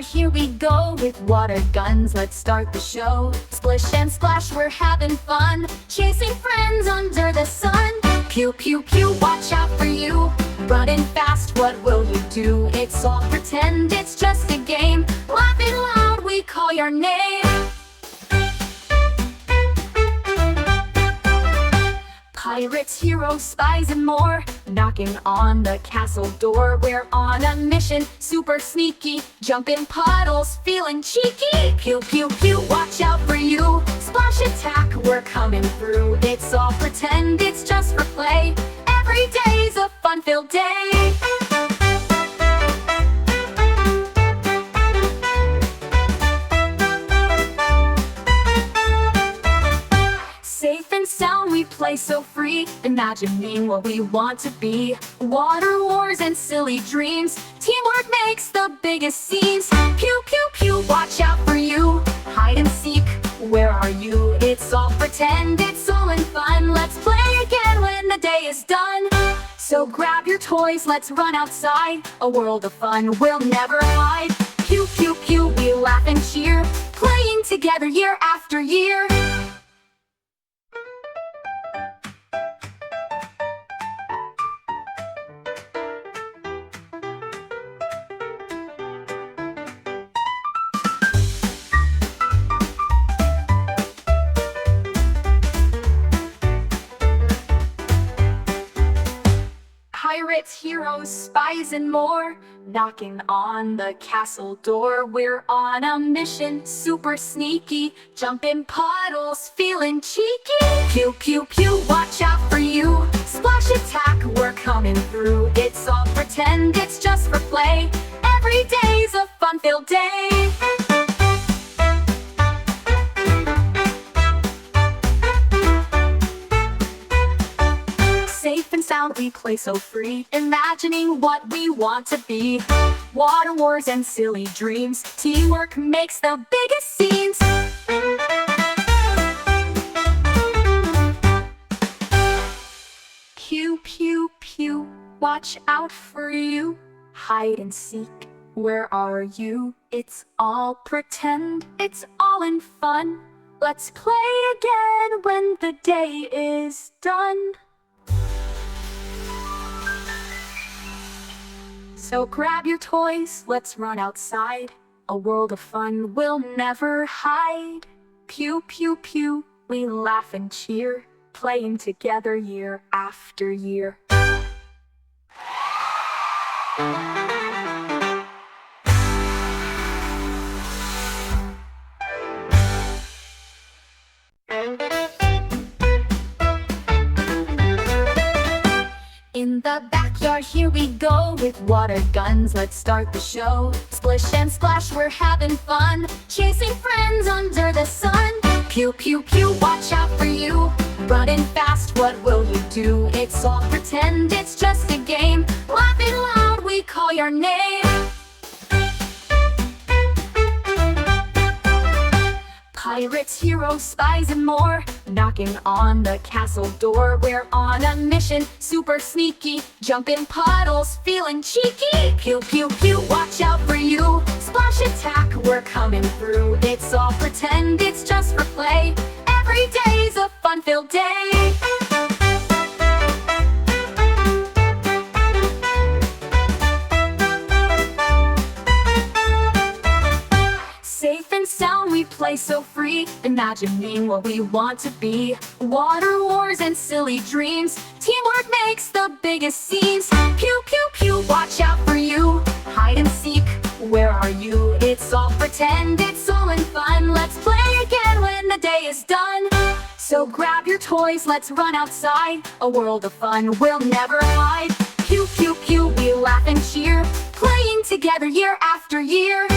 here we go. With water guns, let's start the show. Splish and splash, we're having fun, chasing friends under the sun. Pew pew pew, watch out for you, running fast, what will you do? It's all pretend, it's just a game, laughing loud, we call your name. Pirates, heroes, spies, and more, knocking on the castle door. We're on a mission, super sneaky, jumping puddles, feeling cheeky. Pew pew pew, watch out for you, splash attack, we're coming through. It's all pretend, it's just for play, every day's a fun-filled day. Safe and sound, we play so free, imagining what we want to be. Water wars and silly dreams, teamwork makes the biggest scenes. Pew pew pew, watch out for you, hide and seek, where are you? It's all pretend, it's all in fun, let's play again when the day is done. So grab your toys, let's run outside, a world of fun we'll never hide. Pew pew pew, we laugh and cheer, playing together year after year. Pirates, heroes, spies, and more, knocking on the castle door. We're on a mission, super sneaky, jumping puddles, feeling cheeky. Pew pew pew, watch out for you, splash attack, we're coming through. It's all pretend, it's just for play, every day's a fun-filled day. Safe and sound, we play so free, imagining what we want to be. Water wars and silly dreams, teamwork makes the biggest scenes. Pew pew pew, watch out for you, hide and seek, where are you? It's all pretend, it's all in fun, let's play again when the day is done. So grab your toys, let's run outside, a world of fun we'll never hide. Pew pew pew, we laugh and cheer, playing together year after year. In the backyard, here we go. With water guns, let's start the show. Splish and splash, we're having fun, chasing friends under the sun. Pew pew pew, watch out for you, running fast, what will you do? It's all pretend, it's just a game, laughing loud, we call your name. Pirates, heroes, spies, and more, knocking on the castle door. We're on a mission, super sneaky, jumping puddles, feeling cheeky. Pew pew pew, watch out for you, splash attack, we're coming through. It's all pretend, it's just for play, every day's a fun-filled day. Safe and sound, we play so free, imagining what we want to be. Water wars and silly dreams, teamwork makes the biggest scenes. Pew pew pew, watch out for you, hide and seek, where are you? It's all pretend, it's all in fun, let's play again when the day is done. So grab your toys, let's run outside, a world of fun we'll never hide. Pew pew pew, we laugh and cheer, playing together year after year.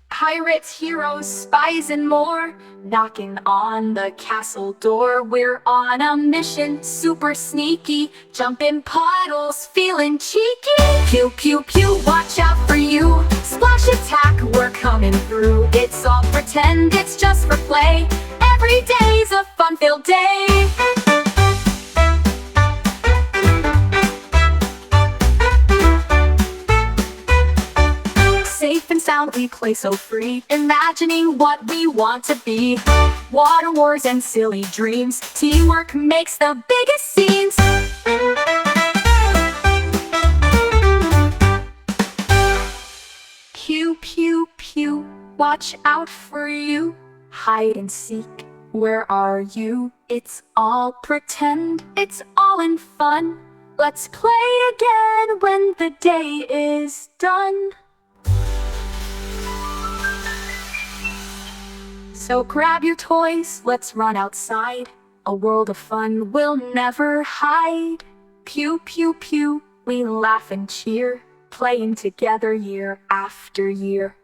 Pirates, heroes, heroes, spies, and more, knocking on the castle door. We're on a mission, super sneaky, jumping puddles, feeling cheeky. Pew, pew, pew, watch out for you. Splash attack, we're coming through. It's all pretend, it's just for play. Every day's a fun-filled day. Safe and sound, we play so free, imagining what we want to be. Water wars and silly dreams, teamwork makes the biggest scenes. Pew, pew, pew, watch out for you. Hide and seek, where are you? It's all pretend, it's all in fun. Let's play again when the day is done. So grab your toys, let's run outside. A world of fun we'll never hide. Pew, pew, pew, we laugh and cheer, playing together year after year.